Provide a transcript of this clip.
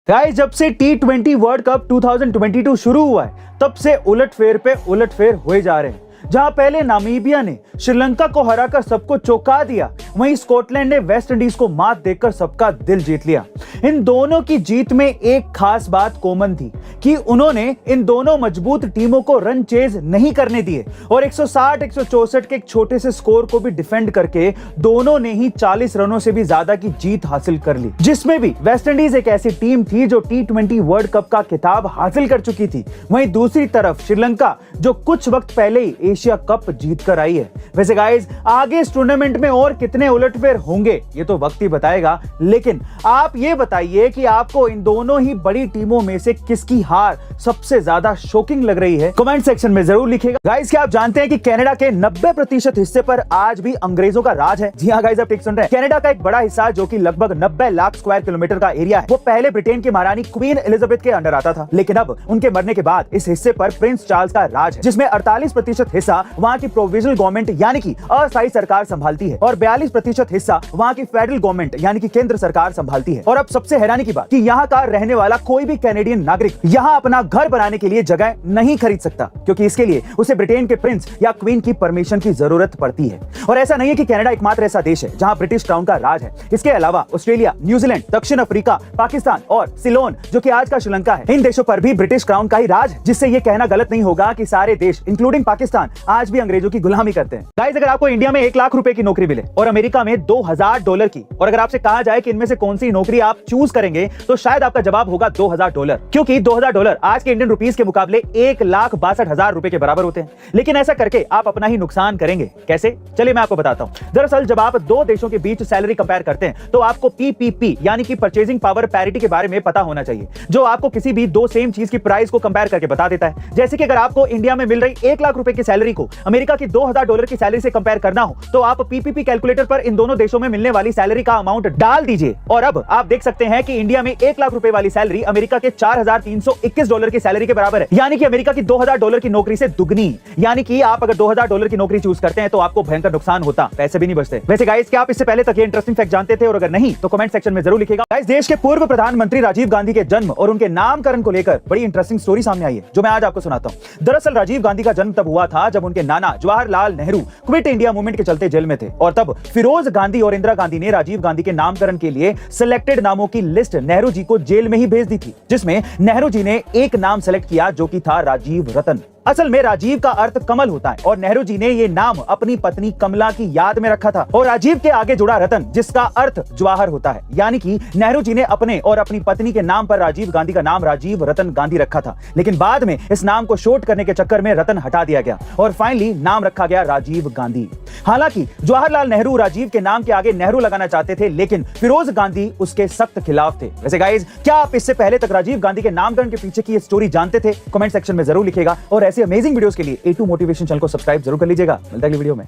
Guys, जब से T20 world cup 2022 शुरू हुआ है तब से उलटफेर पे उलटफेर हुए जा रहे हैं। जहां पहले नामीबिया ने श्रीलंका को हराकर सबको चौंका दिया, वहीं स्कॉटलैंड ने वेस्ट इंडीज को मात देकर सबका दिल जीत लिया। इन दोनों की जीत में एक खास बात कॉमन थी कि उन्होंने इन दोनों मजबूत टीमों को रन चेज नहीं करने दिए और 160-164 के एक छोटे से स्कोर को भी डिफेंड करके दोनों ने ही 40 रनों से भी ज्यादा की जीत हासिल कर ली, जिसमें भी वेस्ट इंडीज एक ऐसी टीम थी जो T20 वर्ल्ड कप का खिताब हासिल कर चुकी थी। वहीं दूसरी तरफ श्रीलंका जो कुछ वक्त पहले ही एशिया कप जीत कर आई है। वैसे गाइस, आगे इस टूर्नामेंट में और कितने उलटफेर होंगे ये तो वक्त ही बताएगा, लेकिन आप ये बताइए कि आपको इन दोनों ही बड़ी टीमों में से किसकी हार सबसे ज्यादा शॉकिंग लग रही है? कमेंट सेक्शन में जरूर लिखिएगा। गाइस, क्या आप जानते हैं कि कनाडा के 90% हिस्से पर आज भी अंग्रेजों का राज है? जी हाँ गाइस, आप ठीक सुन रहे हैं। कनाडा का एक बड़ा हिस्सा जो कि लगभग 90 लाख स्क्वायर किलोमीटर का एरिया है, वो पहले ब्रिटेन की महारानी क्वीन एलिजाबेथ के अंडर आता था, लेकिन अब उनके मरने के बाद इस हिस्से पर प्रिंस चार्ल्स का राज है, जिसमें 48% हिस्सा वहाँ की प्रोविजनल गवर्नमेंट यानी कि अस्थायी सरकार संभालती है और 42% हिस्सा वहाँ की फेडरल गवर्नमेंट यानी कि केंद्र सरकार संभालती है। और अब सबसे हैरानी की बात कि यहाँ का रहने वाला कोई भी कैनेडियन नागरिक यहाँ अपना घर बनाने के लिए जगह नहीं खरीद सकता, क्योंकि इसके लिए उसे ब्रिटेन के प्रिंस या क्वीन की परमिशन की जरूरत पड़ती है। और ऐसा नहीं है कि कनाडा एकमात्र ऐसा देश है जहाँ ब्रिटिश क्राउन का राज है। इसके अलावा ऑस्ट्रेलिया, न्यूजीलैंड, दक्षिण अफ्रीका, पाकिस्तान और सिलोन जो कि आज का श्रीलंका है, इन देशों पर भी ब्रिटिश क्राउन का ही राज है, जिससे ये कहना गलत नहीं होगा कि सारे देश इंक्लूडिंग पाकिस्तान आज भी अंग्रेजों की गुलामी करते हैं। गाइस, अगर आपको इंडिया में 1 लाख रुपए की नौकरी मिले और अमेरिका में $2000 की, और अगर आपसे कहा जाए कि इनमें से कौन सी नौकरी आप चूज करेंगे, तो शायद आपका जवाब होगा $2000, क्योंकि $2000 आज के इंडियन रुपीस के मुकाबले 1,62,000 रुपए के बराबर होते हैं। लेकिन ऐसा करके आप अपना ही नुकसान करेंगे। कैसे? चलिए मैं आपको बताता हूं। दरअसल जब आप दो देशों के बीच सैलरी कंपेयर करते हैं तो आपको PPP यानी कि परचेजिंग पावर पैरिटी के बारे में पता होना चाहिए, जो आपको किसी भी दो सेम चीज की प्राइस को कंपेयर करके बता देता है। जैसे कि अगर आपको इंडिया में मिल रही 1 लाख रुपए की सैलरी को अमेरिका की $2000 की सैलरी से कंपेयर करना हो, तो आप PPP कैलकुलेटर पर इन दोनों देशों में मिलने वाली सैलरी का अमाउंट डाल दीजिए और अब आप देख सकते हैं कि इंडिया में 1 लाख रुपए वाली सैलरी अमेरिका के $4321 की सैलरी के बराबर है, यानी कि अमेरिका की $2000 की नौकरी से दुगनी। यानी कि आप अगर $2000 की नौकरी चूज करते हैं तो आपको भयंकर नुकसान होता, पैसे भी नहीं बचते। वैसे गाइस, क्या आप इससे पहले तक ये इंटरेस्टिंग फैक्ट जानते थे? और अगर नहीं तो कमेंट सेक्शन में जरूर लिखिएगा। गाइस, देश के पूर्व प्रधानमंत्री राजीव गांधी के जन्म और उनके नामकरण को लेकर बड़ी इंटरेस्टिंग स्टोरी सामने आई है, जो मैं आज आपको सुनाता हूं। दरअसल राजीव गांधी का जन्म तब हुआ था जब उनके नाना Jawaharlal Nehru quit India movement के चलते जेल में थे, और तब फिरोज गांधी और इंदिरा गांधी ने राजीव गांधी के नामकरण के लिए सिलेक्टेड नामों की लिस्ट नेहरू जी को जेल में ही भेज दी थी, जिसमें नेहरू जी ने एक नाम सेलेक्ट किया जो कि था राजीव रतन। असल में राजीव का अर्थ कमल होता है और नेहरू जी ने ये नाम अपनी पत्नी कमला की याद में रखा था, और राजीव के आगे जुड़ा रतन जिसका अर्थ जवाहर होता है, यानी कि नेहरू जी ने अपने और अपनी पत्नी के नाम पर राजीव गांधी का नाम राजीव रतन गांधी रखा था। लेकिन बाद में इस नाम को शॉर्ट करने के चक्कर में रतन हटा दिया गया और फाइनली नाम रखा गया राजीव गांधी। हालांकि जवाहरलाल नेहरू राजीव के नाम के आगे नेहरू लगाना चाहते थे, लेकिन फिरोज गांधी उसके सख्त खिलाफ थे। वैसे गाइस, क्या आप इससे पहले तक राजीव गांधी के नामकरण के पीछे की स्टोरी जानते थे? कमेंट सेक्शन में जरूर लिखिएगा और ऐसे अमेजिंग वीडियोस के लिए A2 मोटिवेशन चैनल को सब्सक्राइब जरूर कर लीजिएगा। मिलता है अगली वीडियो में।